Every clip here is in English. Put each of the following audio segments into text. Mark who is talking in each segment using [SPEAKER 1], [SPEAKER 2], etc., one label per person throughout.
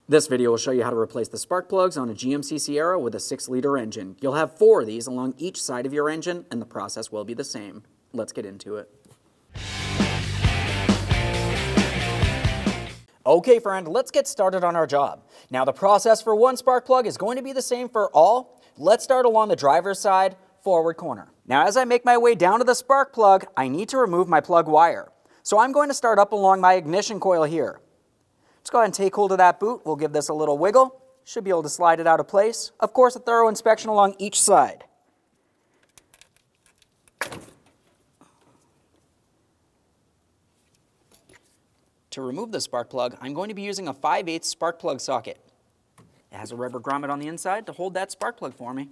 [SPEAKER 1] This video will show you how to replace the spark plugs on a GMC Sierra with a 6-liter engine. You'll have 4 of these along each side of your engine, and the process will be the same. Let's get into it. Okay friend, let's get started on our job. Now the process for one spark plug is going to be the same for all. Let's start along the driver's side, forward corner. Now as I make my way down to the spark plug, I need to remove my plug wire. So I'm going to start up along my ignition coil here. Let's go ahead and take hold of that boot. We'll give this a little wiggle. Should be able to slide it out of place. Of course, a thorough inspection along each side. To remove the spark plug, I'm going to be using a 5/8 spark plug socket. It has a rubber grommet on the inside to hold that spark plug for me.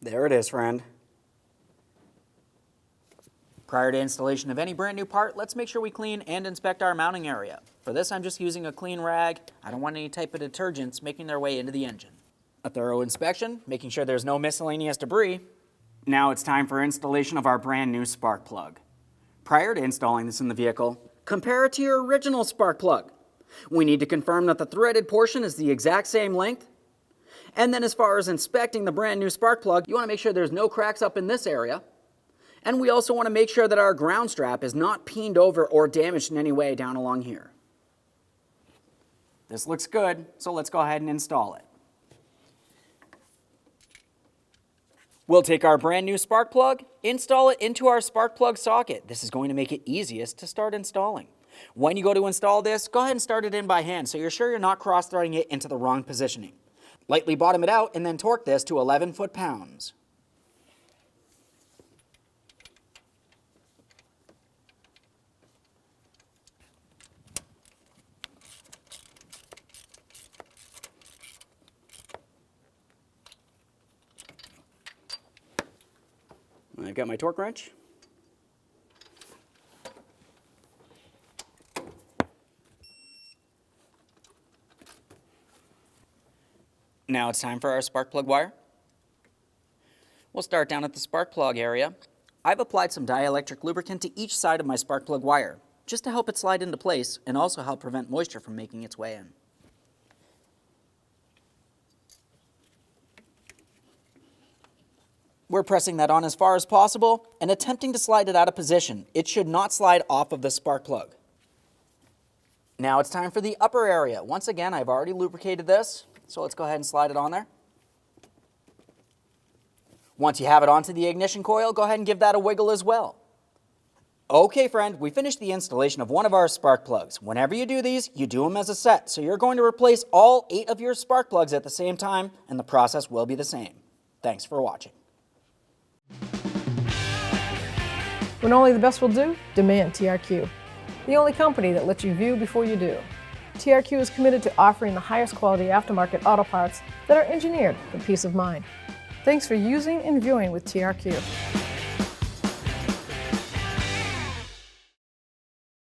[SPEAKER 1] There it is, friend. Prior to installation of any brand new part, let's make sure we clean and inspect our mounting area. For this, I'm just using a clean rag. I don't want any type of detergents making their way into the engine. A thorough inspection, making sure there's no miscellaneous debris. Now it's time for installation of our brand new spark plug. Prior to installing this in the vehicle, compare it to your original spark plug. We need to confirm that the threaded portion is the exact same length. And then as far as inspecting the brand new spark plug, you want to make sure there's no cracks up in this area. And we also want to make sure that our ground strap is not peened over or damaged in any way down along here. This looks good, so let's go ahead and install it. We'll take our brand new spark plug, install it into our spark plug socket. This is going to make it easiest to start installing. When you go to install this, go ahead and start it in by hand so you're sure you're not cross-threading it into the wrong positioning. Lightly bottom it out and then torque this to 11 foot-pounds. I've got my torque wrench. Now it's time for our spark plug wire. We'll start down at the spark plug area. I've applied some dielectric lubricant to each side of my spark plug wire, just to help it slide into place and also help prevent moisture from making its way in. We're pressing that on as far as possible and attempting to slide it out of position. It should not slide off of the spark plug. Now it's time for the upper area. Once again, I've already lubricated this. So let's go ahead and slide it on there. Once you have it onto the ignition coil, go ahead and give that a wiggle as well. Okay friend, we finished the installation of one of our spark plugs. Whenever you do these, you do them as a set. So you're going to replace all 8 of your spark plugs at the same time, and the process will be the same. Thanks for watching.
[SPEAKER 2] When only the best will do, demand TRQ. The only company that lets you view before you do. TRQ is committed to offering the highest quality aftermarket auto parts that are engineered for peace of mind. Thanks for using and viewing with TRQ.